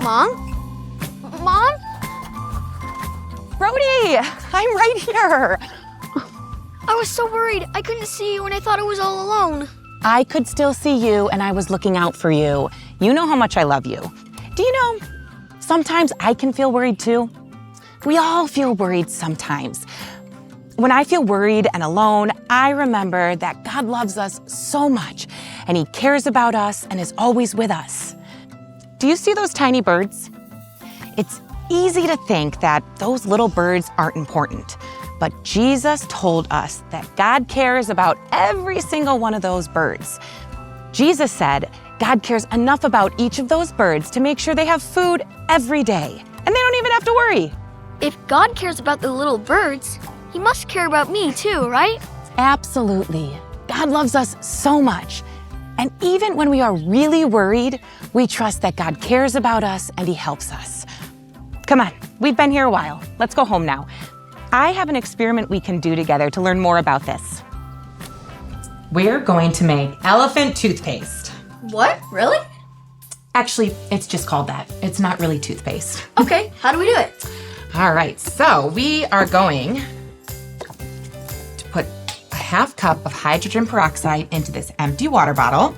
Mom? Mom? Brody, I'm right here. I was so worried. I couldn't see you and I thought I was all alone. I could still see you and I was looking out for you. You know how much I love you. Do you know, sometimes I can feel worried too. We all feel worried sometimes. When I feel worried and alone, I remember that God loves us so much and He cares about us and is always with us. Do you see those tiny birds? It's easy to think that those little birds aren't important, but Jesus told us that God cares about every single one of those birds. Jesus said God cares enough about each of those birds to make sure they have food every day, and they don't even have to worry. If God cares about the little birds, He must care about me too, right? Absolutely. God loves us so much. And even when we are really worried, we trust that God cares about us and He helps us. Come on, we've been here a while. Let's go home now. I have an experiment we can do together to learn more about this. We're going to make elephant toothpaste. What? Really? Actually, it's just called that. It's not really toothpaste. Okay, how do we do it? All right, so we are going to put a half cup of hydrogen peroxide into this empty water bottle.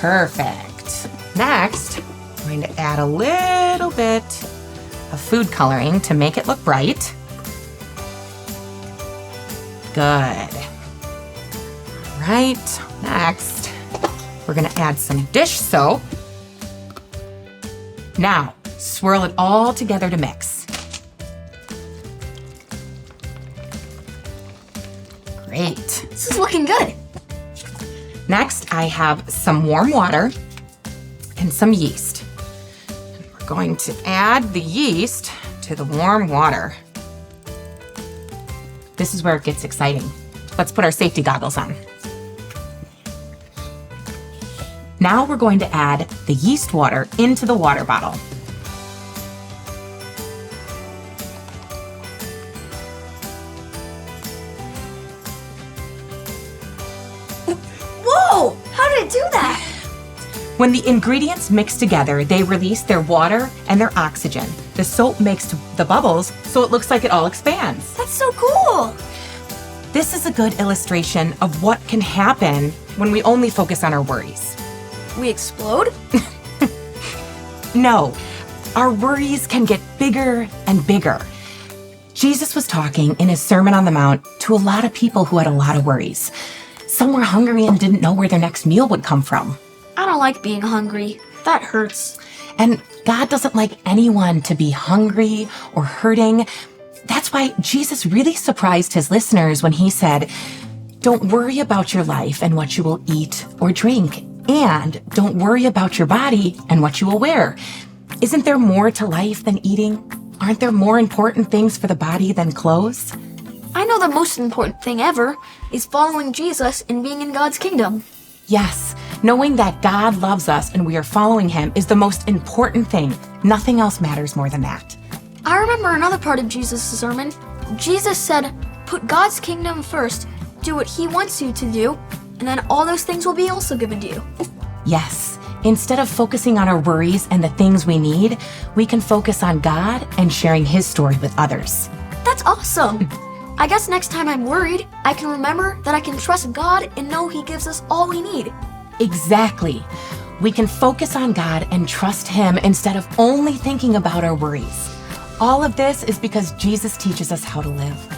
Perfect. Next, I'm going to add a little bit of food coloring to make it look bright. Good. All right, next, we're gonna add some dish soap. Now, swirl it all together to mix. Great. This is looking good. Next, I have some warm water and some yeast. We're going to add the yeast to the warm water. This is where it gets exciting. Let's put our safety goggles on. Now we're going to add the yeast water into the water bottle. Whoa! How did it do that? When the ingredients mix together, they release their water and their oxygen. The soap makes the bubbles, so it looks like it all expands. That's so cool! This is a good illustration of what can happen when we only focus on our worries. We explode? No, our worries can get bigger and bigger. Jesus was talking in his Sermon on the Mount to a lot of people who had a lot of worries. Some were hungry and didn't know where their next meal would come from. I don't like being hungry. That hurts. And God doesn't like anyone to be hungry or hurting. That's why Jesus really surprised his listeners when he said, "Don't worry about your life and what you will eat or drink. And don't worry about your body and what you will wear. Isn't there more to life than eating? Aren't there more important things for the body than clothes?" I know the most important thing ever is following Jesus and being in God's kingdom. Yes, knowing that God loves us and we are following him is the most important thing. Nothing else matters more than that. I remember another part of Jesus' sermon. Jesus said, put God's kingdom first, do what he wants you to do, and then all those things will be also given to you. Yes, instead of focusing on our worries and the things we need, we can focus on God and sharing his story with others. That's awesome. I guess next time I'm worried, I can remember that I can trust God and know he gives us all we need. Exactly. We can focus on God and trust him instead of only thinking about our worries. All of this is because Jesus teaches us how to live.